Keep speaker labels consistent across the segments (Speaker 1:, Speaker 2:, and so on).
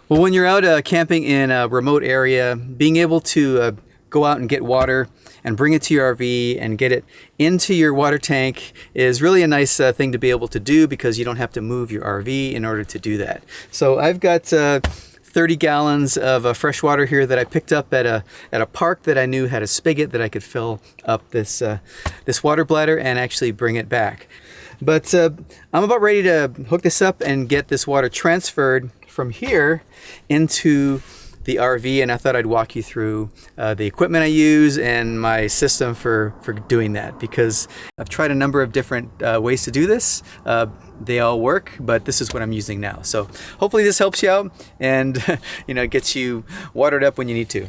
Speaker 1: Well, when you're out camping in a remote area, being able to go out and get water and bring it to your RV and get it into your water tank is really a nice thing to be able to do, because you don't have to move your RV in order to do that. So I've got 30 gallons of fresh water here that I picked up at a park that I knew had a spigot that I could fill up this water bladder and actually bring it back. But I'm about ready to hook this up and get this water transferred from here into the RV, and I thought I'd walk you through the equipment I use and my system for doing that, because I've tried a number of different ways to do this. They all work, but this is what I'm using now. So hopefully this helps you out and gets you watered up when you need to.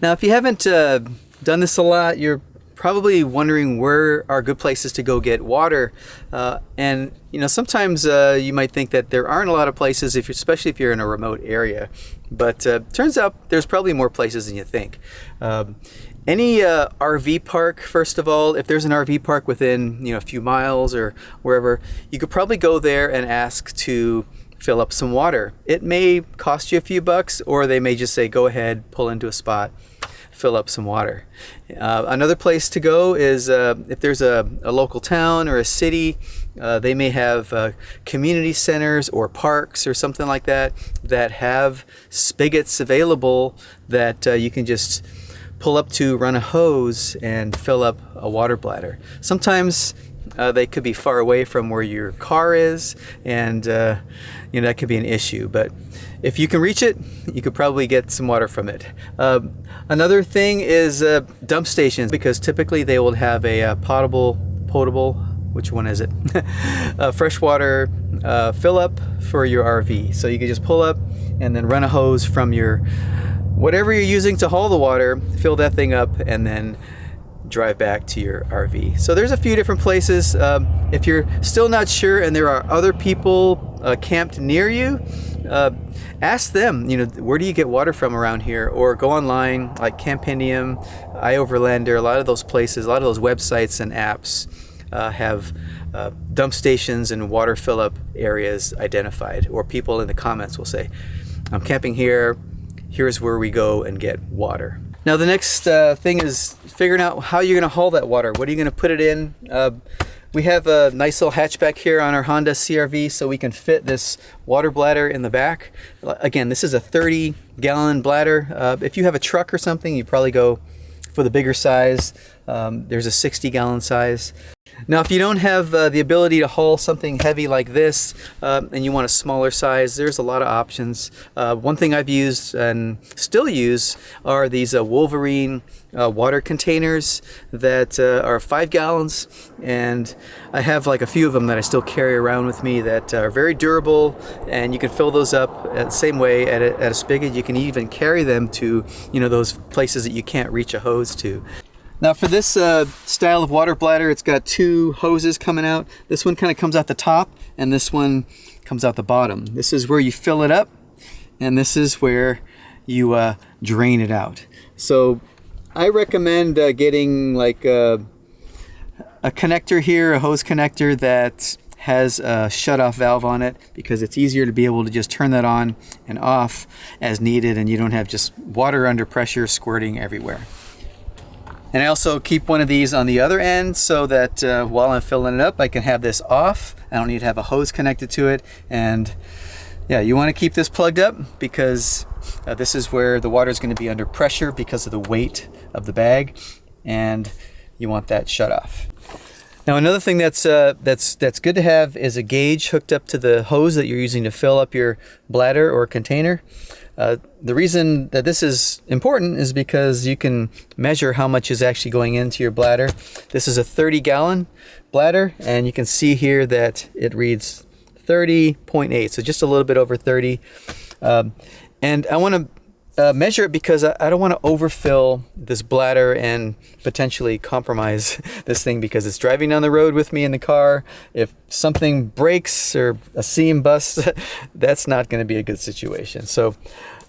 Speaker 1: Now, if you haven't done this a lot, you're probably wondering where are good places to go get water, and sometimes you might think that there aren't a lot of places, especially if you're in a remote area, but turns out there's probably more places than you think. Any RV park, first of all, if there's an RV park within a few miles or wherever, you could probably go there and ask to fill up some water. It may cost you a few bucks, or they may just say go ahead, pull into a spot, fill up some water. Another place to go is if there's a local town or a city, they may have community centers or parks or something like that that have spigots available that you can just pull up to, run a hose, and fill up a water bladder. Sometimes they could be far away from where your car is, and that could be an issue. But if you can reach it, you could probably get some water from it. Another thing is dump stations, because typically they will have a potable, which one is it? Freshwater fill up for your RV. So you can just pull up and then run a hose from your whatever you're using to haul the water, fill that thing up, and then drive back to your RV. So there's a few different places. If you're still not sure and there are other people camped near you, ask them, where do you get water from around here? Or go online, like Campendium, iOverlander, a lot of those places, a lot of those websites and apps have dump stations and water fill up areas identified, or people in the comments will say, I'm camping here, here's where we go and get water. Now the next thing is figuring out how you're going to haul that water. What are you going to put it in? We have a nice little hatchback here on our Honda CRV, so we can fit this water bladder in the back. Again, this is a 30-gallon bladder. If you have a truck or something, you probably go for the bigger size. There's a 60-gallon size. Now, if you don't have the ability to haul something heavy like this, and you want a smaller size, there's a lot of options. One thing I've used and still use are these Wolverine water containers that are 5 gallons, and I have like a few of them that I still carry around with me that are very durable, and you can fill those up the same way at a spigot. You can even carry them to those places that you can't reach a hose to. Now for this style of water bladder, it's got two hoses coming out. This one kind of comes out the top, and this one comes out the bottom. This is where you fill it up, and this is where you drain it out. So I recommend getting like a connector here, a hose connector that has a shut-off valve on it, because it's easier to be able to just turn that on and off as needed, and you don't have just water under pressure squirting everywhere. And I also keep one of these on the other end so that while I'm filling it up, I can have this off. I don't need to have a hose connected to it. And yeah, you want to keep this plugged up, because this is where the water is going to be under pressure because of the weight of the bag, and you want that shut off. Now another thing that's good to have is a gauge hooked up to the hose that you're using to fill up your bladder or container. The reason that this is important is because you can measure how much is actually going into your bladder. This is a 30-gallon bladder, and you can see here that it reads 30.8, so just a little bit over 30. And I want to measure it because I don't want to overfill this bladder and potentially compromise this thing, because it's driving down the road with me in the car. If something breaks or a seam busts, that's not going to be a good situation. So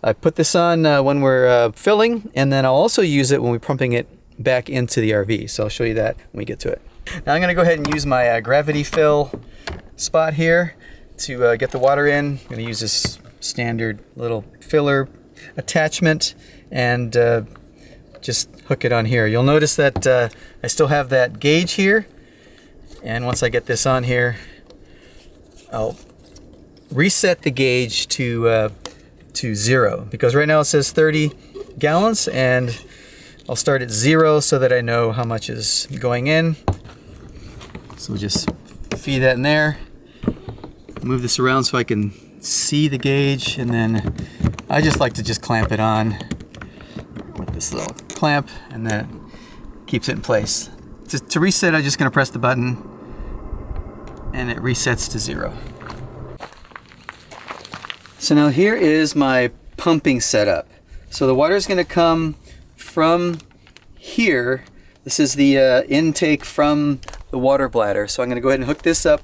Speaker 1: I put this on when we're filling, and then I'll also use it when we're pumping it back into the RV. So I'll show you that when we get to it. Now I'm going to go ahead and use my gravity fill spot here to get the water in. I'm going to use this standard little filler attachment and just hook it on here. You'll notice that I still have that gauge here, and once I get this on here, I'll reset the gauge to 0, because right now it says 30 gallons, and I'll start at 0 so that I know how much is going in. So we'll just feed that in there, move this around so I can see the gauge, and then I just like to just clamp it on with this little clamp, and then it keeps it in place. To reset, I'm just going to press the button and it resets to 0. So now here is my pumping setup. So the water is going to come from here. This is the intake from the water bladder. So I'm going to go ahead and hook this up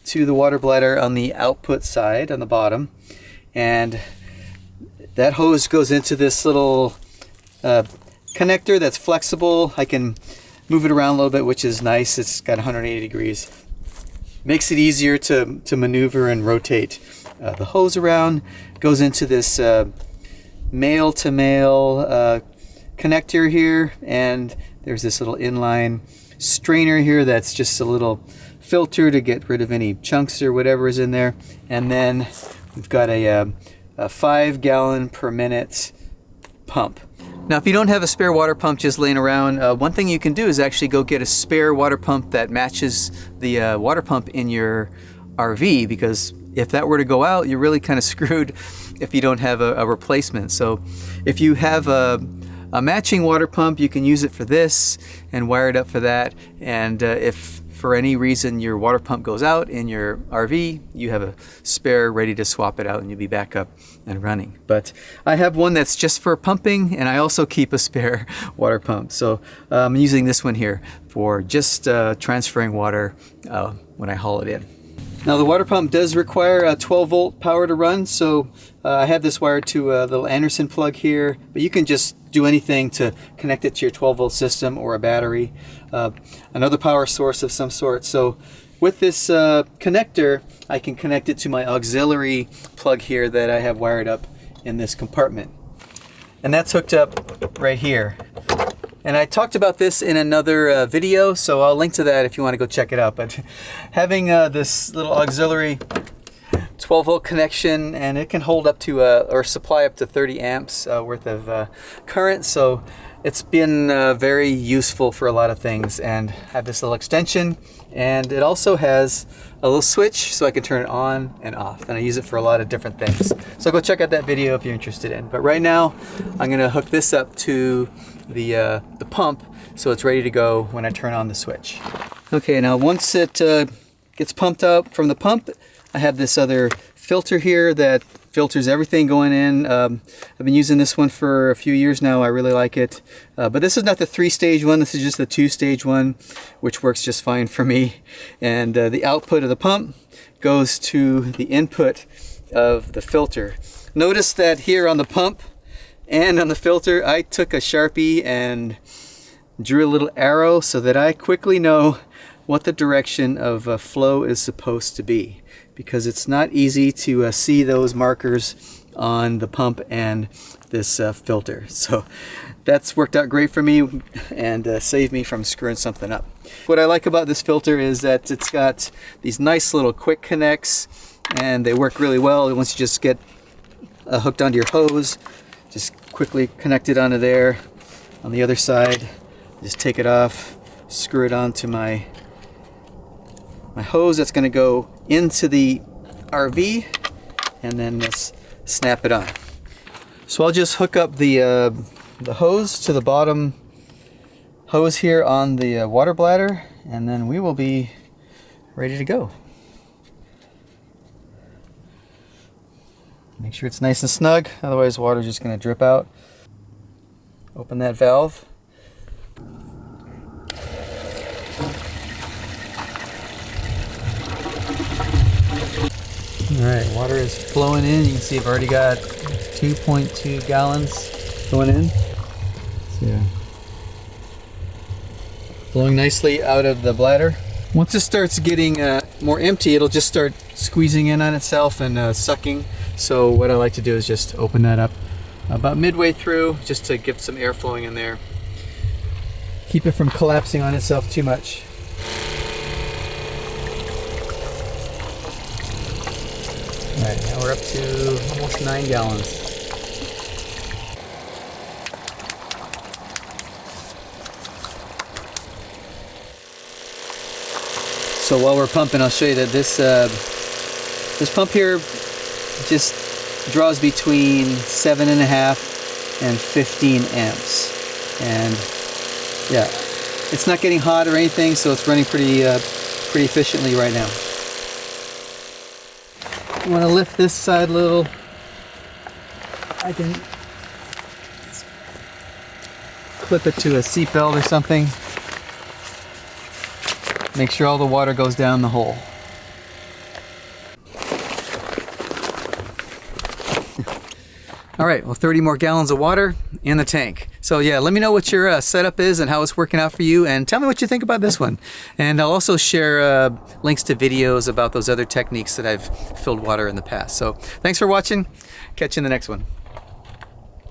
Speaker 1: to the water bladder on the output side on the bottom, and that hose goes into this little connector that's flexible. I can move it around a little bit, which is nice. It's got 180 degrees. Makes it easier to maneuver and rotate the hose around. Goes into this male-to-male connector here, and there's this little inline strainer here that's just a little filter to get rid of any chunks or whatever is in there. And then we've got a 5 gallon per minute pump. Now, if you don't have a spare water pump just laying around, one thing you can do is actually go get a spare water pump that matches the water pump in your RV, because if that were to go out, you're really kind of screwed if you don't have a replacement. So if you have a matching water pump, you can use it for this and wire it up for that. And if for any reason your water pump goes out in your RV, you have a spare ready to swap it out and you'll be back up and running. But I have one that's just for pumping, and I also keep a spare water pump. So I'm using this one here for just transferring water when I haul it in. Now the water pump does require a 12 volt power to run, so I have this wired to a little Anderson plug here, but you can just do anything to connect it to your 12 volt system or a battery, another power source of some sort. So with this connector, I can connect it to my auxiliary plug here that I have wired up in this compartment. And that's hooked up right here. And I talked about this in another video, so I'll link to that if you want to go check it out. But having this little auxiliary 12 volt connection, and it can hold up to or supply up to 30 amps worth of current, so it's been very useful for a lot of things. And I have this little extension, and it also has a little switch so I can turn it on and off, and I use it for a lot of different things. So go check out that video if you're interested in. But right now I'm going to hook this up to the pump so it's ready to go when I turn on the switch. Okay, now once it gets pumped out from the pump, I have this other filter here that filters everything going in. I've been using this one for a few years now. I really like it. But this is not the 3-stage one. This is just the 2-stage one, which works just fine for me. And the output of the pump goes to the input of the filter. Notice that here on the pump and on the filter, I took a Sharpie and drew a little arrow so that I quickly know what the direction of flow is supposed to be, because it's not easy to see those markers on the pump and this filter. So that's worked out great for me and saved me from screwing something up. What I like about this filter is that it's got these nice little quick connects, and they work really well. Once you just get hooked onto your hose, just quickly connect it onto there. On the other side, just take it off, screw it onto my hose that's going to go into the RV, and then just snap it on. So I'll just hook up the hose to the bottom hose here on the water bladder, and then we will be ready to go. Make sure it's nice and snug, otherwise water's just going to drip out. Open that valve. Alright, water is flowing in. You can see I've already got 2.2 gallons going in. So yeah, flowing nicely out of the bladder. Once it starts getting more empty, it'll just start squeezing in on itself and sucking. So what I like to do is just open that up about midway through, just to get some air flowing in there. Keep it from collapsing on itself too much. All right, now we're up to almost 9 gallons. So while we're pumping, I'll show you that this pump here just draws between 7.5 and 15 amps. And yeah, it's not getting hot or anything, so it's running pretty efficiently right now. You want to lift this side a little. I can clip it to a seat belt or something. Make sure all the water goes down the hole. All right, well, 30 more gallons of water in the tank. So yeah, let me know what your setup is and how it's working out for you, and tell me what you think about this one. And I'll also share links to videos about those other techniques that I've filled water in the past. So thanks for watching. Catch you in the next one.